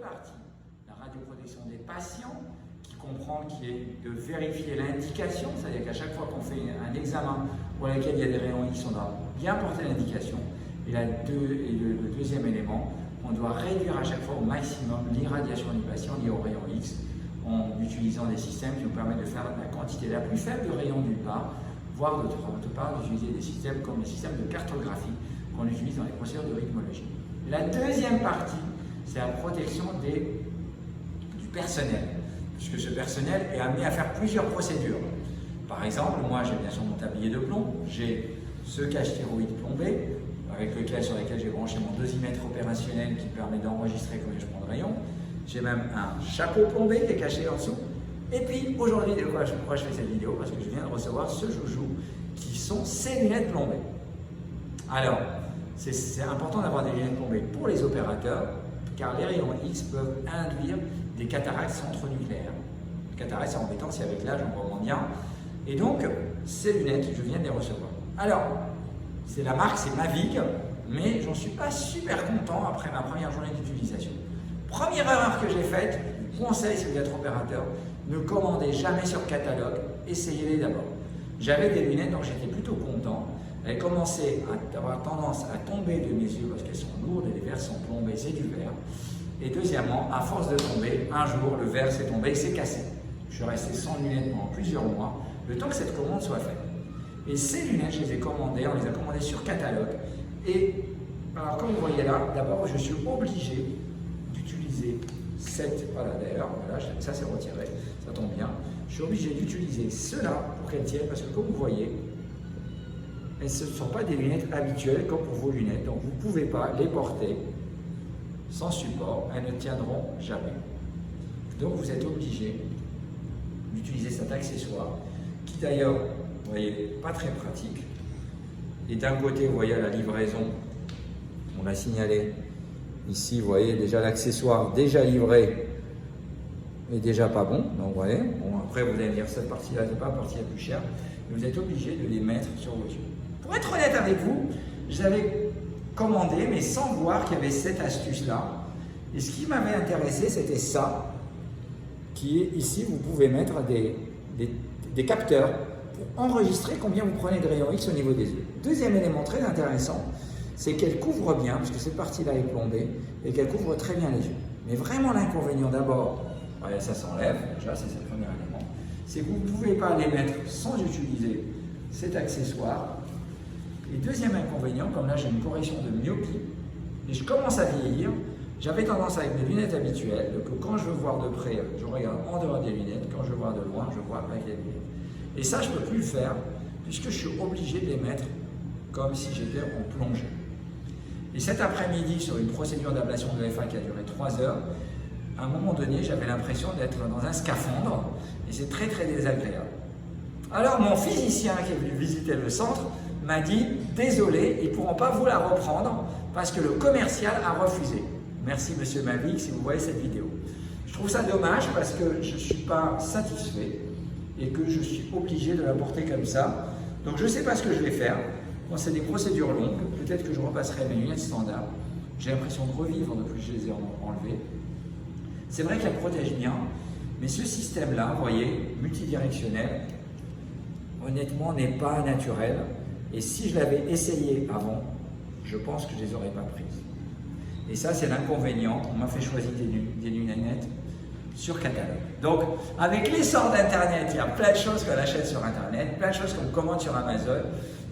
partie, la radioprotection des patients, qui est de vérifier l'indication, c'est-à-dire qu'à chaque fois qu'on fait un examen pour lequel il y a des rayons X, on doit bien porter l'indication. Et le deuxième élément, on doit réduire à chaque fois au maximum l'irradiation du patient liée aux rayons X en utilisant des systèmes qui nous permettent de faire la quantité la plus faible de rayons d'une part, voire d'autre part d'utiliser des systèmes comme les systèmes de cartographie qu'on utilise dans les procédures de rythmologie. La deuxième partie, c'est la protection du personnel, puisque ce personnel est amené à faire plusieurs procédures. Par exemple, moi j'ai bien sûr mon tablier de plomb, j'ai ce cache-thyroïde plombé, sur lequel j'ai branché mon dosimètre opérationnel qui permet d'enregistrer combien je prends de rayons. J'ai même un chapeau plombé qui est caché en dessous. Et puis aujourd'hui, pourquoi je fais cette vidéo? Parce que je viens de recevoir ce joujou qui sont ces lunettes plombées. Alors, c'est important d'avoir des lunettes plombées pour les opérateurs, car les rayons X peuvent induire des cataractes centronucléaires. Les cataractes, c'est embêtant, si avec l'âge on voit moins bien. Et donc, ces lunettes, je viens de les recevoir. Alors, c'est la marque, c'est Mavic, mais j'en suis pas super content après ma première journée d'utilisation. Première erreur que j'ai faite, conseil si vous êtes opérateur, ne commandez jamais sur catalogue, essayez-les d'abord. J'avais des lunettes dont j'étais plutôt content. Elles commençaient à avoir tendance à tomber de mes yeux parce qu'elles sont lourdes et les verres sont plombés, c'est du verre. Et deuxièmement, à force de tomber, un jour le verre s'est tombé et s'est cassé. Je suis resté sans lunettes pendant plusieurs mois, le temps que cette commande soit faite. Et ces lunettes, je les ai commandées, on les a commandées sur catalogue. Et alors, comme vous voyez là, d'abord, je suis obligé d'utiliser cette, voilà d'ailleurs, voilà, ça c'est retiré, ça tombe bien. Je suis obligé d'utiliser ceux-là pour qu'elles tiennent, parce que comme vous voyez, elles ne sont pas des lunettes habituelles comme pour vos lunettes, donc vous ne pouvez pas les porter sans support, elles ne tiendront jamais. Donc vous êtes obligé d'utiliser cet accessoire, qui d'ailleurs, vous voyez, pas très pratique. Et d'un côté, vous voyez la livraison, on l'a signalé. Ici, vous voyez déjà l'accessoire déjà livré est déjà pas bon. Donc, vous voyez, bon, après, vous allez me dire cette partie-là n'est pas la partie la plus chère. Mais vous êtes obligé de les mettre sur vos yeux. Pour être honnête avec vous, je l'avais commandé, mais sans voir qu'il y avait cette astuce-là. Et ce qui m'avait intéressé, c'était ça, qui est ici, vous pouvez mettre des capteurs pour enregistrer combien vous prenez de rayons X au niveau des yeux. Deuxième élément très intéressant, c'est qu'elle couvre bien, parce que cette partie-là est plombée, et qu'elle couvre très bien les yeux. Mais vraiment l'inconvénient d'abord, voilà, ça s'enlève, déjà c'est le premier élément, c'est que vous ne pouvez pas les mettre sans utiliser cet accessoire. Et deuxième inconvénient, comme là j'ai une correction de myopie, et je commence à vieillir, j'avais tendance avec mes lunettes habituelles, que quand je veux voir de près, je regarde en dehors des lunettes, quand je veux voir de loin, je vois avec les lunettes. Et ça, je ne peux plus le faire, puisque je suis obligé de les mettre comme si j'étais en plongée. Et cet après-midi, sur une procédure d'ablation de FA qui a duré 3 heures, à un moment donné, j'avais l'impression d'être dans un scaphandre, et c'est très très désagréable. Alors mon physicien qui est venu visiter le centre m'a dit « Désolé, ils ne pourront pas vous la reprendre parce que le commercial a refusé. » Merci Monsieur Mavic si vous voyez cette vidéo. Je trouve ça dommage parce que je ne suis pas satisfait et que je suis obligé de la porter comme ça. Donc je ne sais pas ce que je vais faire. Quand c'est des procédures longues, peut-être que je repasserai mes lunettes standards. J'ai l'impression de revivre depuis que je les ai enlevées. C'est vrai qu'elles protègent bien, mais ce système-là, vous voyez, multidirectionnel, honnêtement, n'est pas naturel. Et si je l'avais essayé avant, je pense que je ne les aurais pas prises. Et ça, c'est l'inconvénient. On m'a fait choisir des lunettes sur catalogue. Donc, avec l'essor d'Internet, il y a plein de choses qu'on achète sur Internet, plein de choses qu'on commande sur Amazon,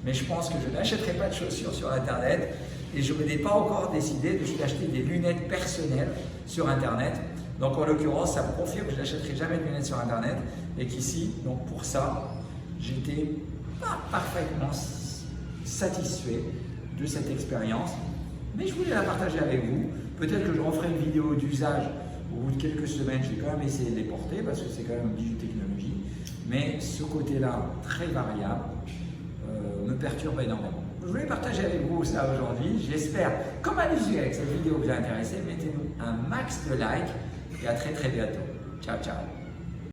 mais je pense que je n'achèterai pas de chaussures sur Internet et je n'ai pas encore décidé d'acheter des lunettes personnelles sur Internet. Donc, en l'occurrence, ça me confirme que je n'achèterai jamais de lunettes sur Internet et qu'ici, donc pour ça, j'étais pas parfaitement satisfait de cette expérience, mais je voulais la partager avec vous. Peut-être que je referai une vidéo d'usage au bout de quelques semaines. Je vais quand même essayer de les porter parce que c'est quand même une biotechnologie, mais ce côté-là très variable me perturbe énormément. Je voulais partager avec vous ça aujourd'hui. J'espère, comme à l'usuel, que cette vidéo vous a intéressé. Mettez-nous un max de likes et à très très bientôt. Ciao, ciao.